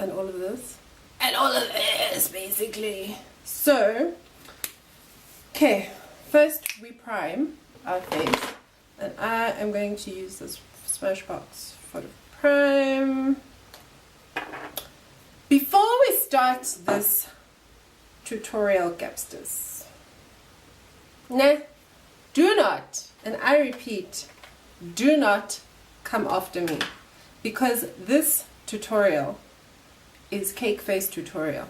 and all of this. And all of this, basically. So, okay. First, we prime our face. And I am going to use this Smashbox for the prime. Before we start this tutorial, Gabsters, do not, and I repeat, do not come after me, because this tutorial is cake face tutorial.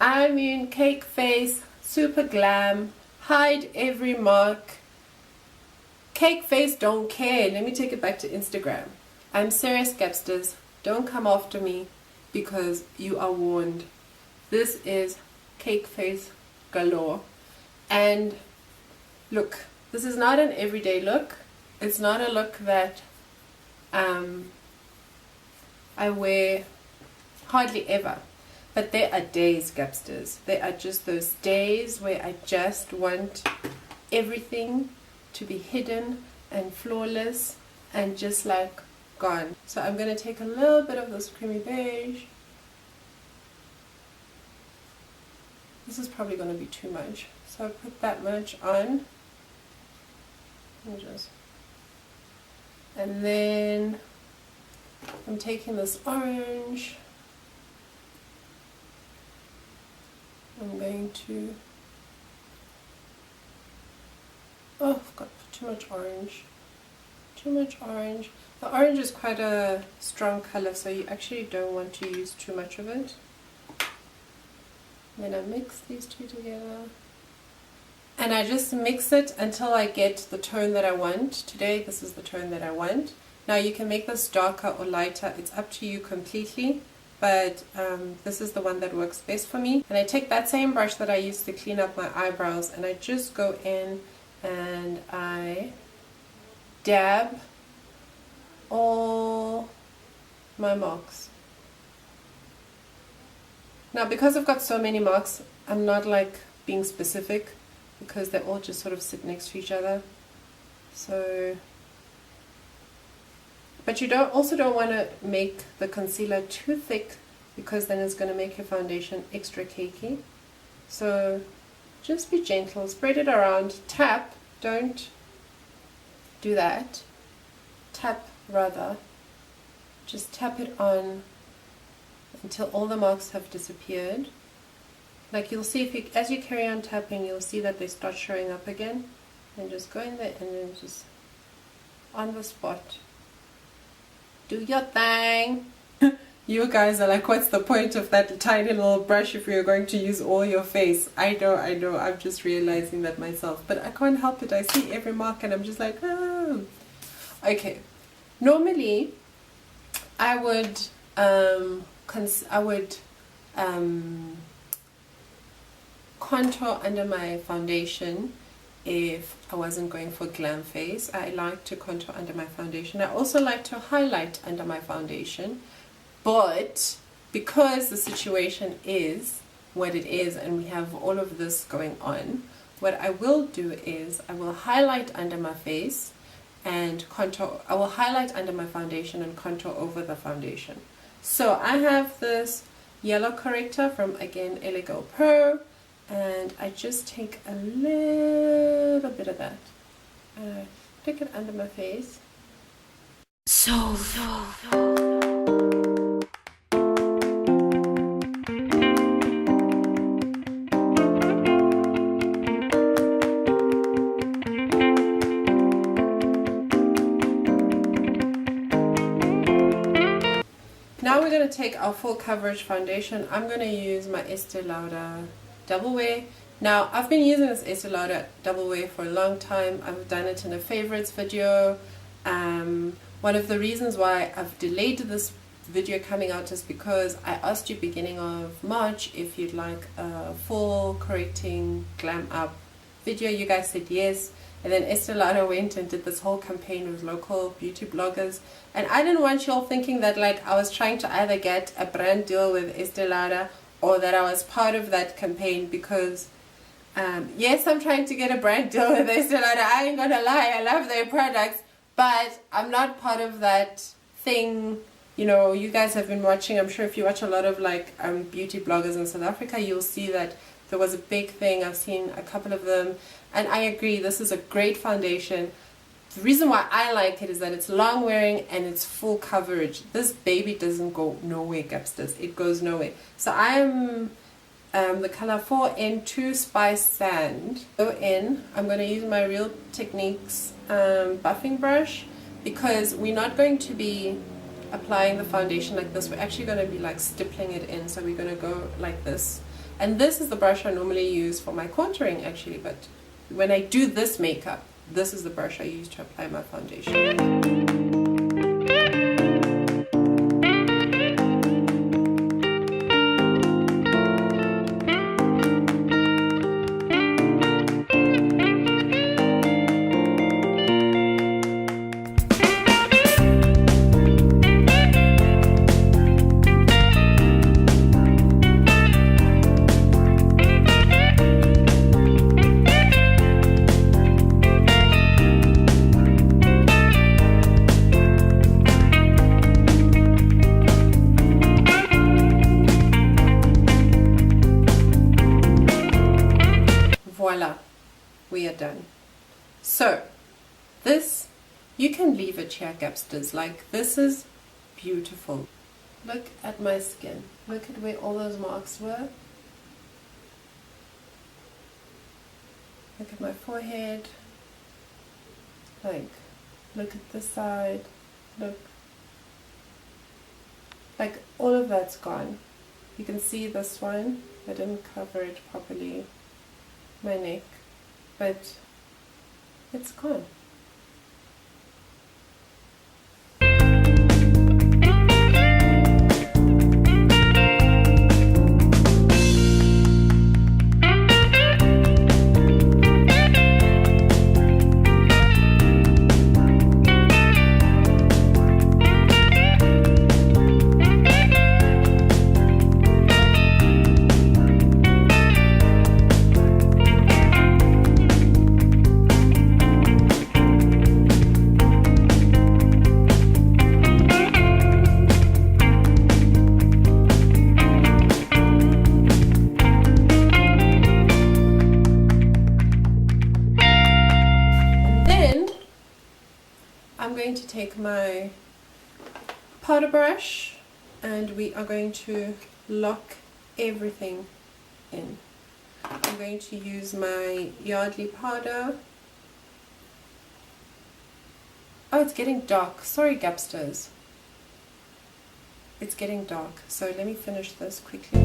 I mean cake face, super glam, hide every mark. Cake face, don't care. Let me take it back to Instagram. I'm serious, Gabsters. Don't come after me, because you are warned. This is cake face galore. And look, this is not an everyday look. It's not a look that I wear hardly ever. But there are days, Gabsters. There are just those days where I just want everything to be hidden and flawless and just like gone. So I'm going to take a little bit of this creamy beige. This is probably going to be too much, so I put that much on. And then I'm taking this orange. I'm going to, oh, I've got too much orange. Too much orange. The orange is quite a strong color, so you actually don't want to use too much of it. Then I mix these two together. And I just mix it until I get the tone that I want. Today, this is the tone that I want. Now you can make this darker or lighter. It's up to you completely. But this is the one that works best for me. And I take that same brush that I used to clean up my eyebrows, and I just go in and I dab all my marks. Now, because I've got so many marks, I'm not like being specific, because they all just sort of sit next to each other. So, but you also don't want to make the concealer too thick, because then it's going to make your foundation extra cakey. So just be gentle, spread it around, tap, don't do that, tap rather, just tap it on until all the marks have disappeared. Like you'll see, if you, as you carry on tapping, you'll see that they start showing up again. And just go in there and then just on the spot, do your thing. You guys are like, what's the point of that tiny little brush if you're going to use all your face? I know, I'm just realizing that myself, but I can't help it. I see every mark and I'm just like, oh. Okay, normally I would contour under my foundation if I wasn't going for glam face. I like to contour under my foundation. I also like to highlight under my foundation, but because the situation is what it is and we have all of this going on, what I will do is I will highlight under my face and contour. I will highlight under my foundation and contour over the foundation. So I have this yellow corrector from, again, Elegant Pro, and I just take a little bit of that and I stick it under my face. So. Now we're going to take our full coverage foundation. I'm going to use my Estee Lauder Double Wear. Now, I've been using this Estee Lauder Double Wear for a long time. I've done it in a favorites video. One of the reasons why I've delayed this video coming out is because I asked you beginning of March if you'd like a full correcting glam up video. You guys said yes. And then Estee Lauder went and did this whole campaign with local beauty bloggers. And I didn't want you all thinking that like I was trying to either get a brand deal with Estee Lauder or that I was part of that campaign, because yes, I'm trying to get a brand deal with Estee Lauder. I ain't gonna lie, I love their products, but I'm not part of that thing you know, you guys have been watching, I'm sure if you watch a lot of like beauty bloggers in South Africa, you'll see that there was a big thing. I've seen a couple of them, and I agree, this is a great foundation. The reason why I like it is that it's long wearing and it's full coverage. This baby doesn't go nowhere, Gabsters. It goes nowhere. So I am the color 4N2 Spice Sand. Go in, I'm going to use my Real Techniques buffing brush, because we're not going to be applying the foundation like this. We're actually going to be like stippling it in. So we're going to go like this. And this is the brush I normally use for my contouring actually, but when I do this makeup, this is the brush I use to apply my foundation. Voila, we are done. So this, you can leave it here, Gabsters. Like, this is beautiful. Look at my skin. Look at where all those marks were. Look at my forehead. Like, look at this side. Look. Like, all of that's gone. You can see this one. I didn't cover it properly. My neck, but it's gone. To take my powder brush and we are going to lock everything in. I'm going to use my Yardley powder. Oh, it's getting dark. Sorry, Gabsters. It's getting dark. So let me finish this quickly.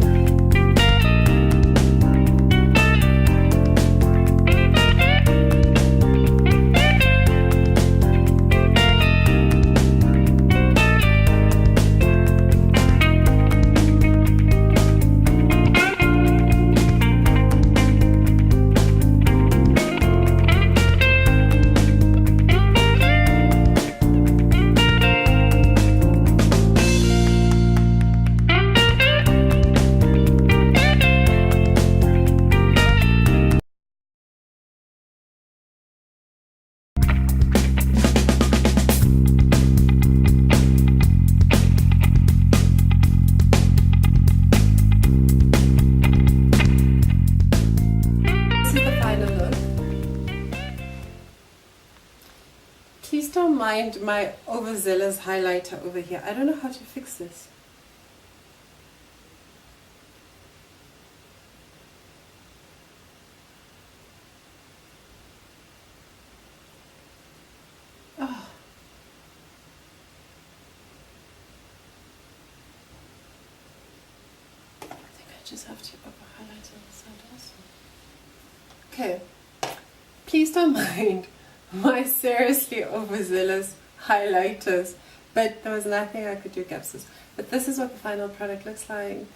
Please don't mind my overzealous highlighter over here. I don't know how to fix this. Oh. I think I just have to over highlight on the side also. Okay. Please don't mind my seriously overzealous highlighters, but there was nothing I could do, Gabsters. But this is what the final product looks like.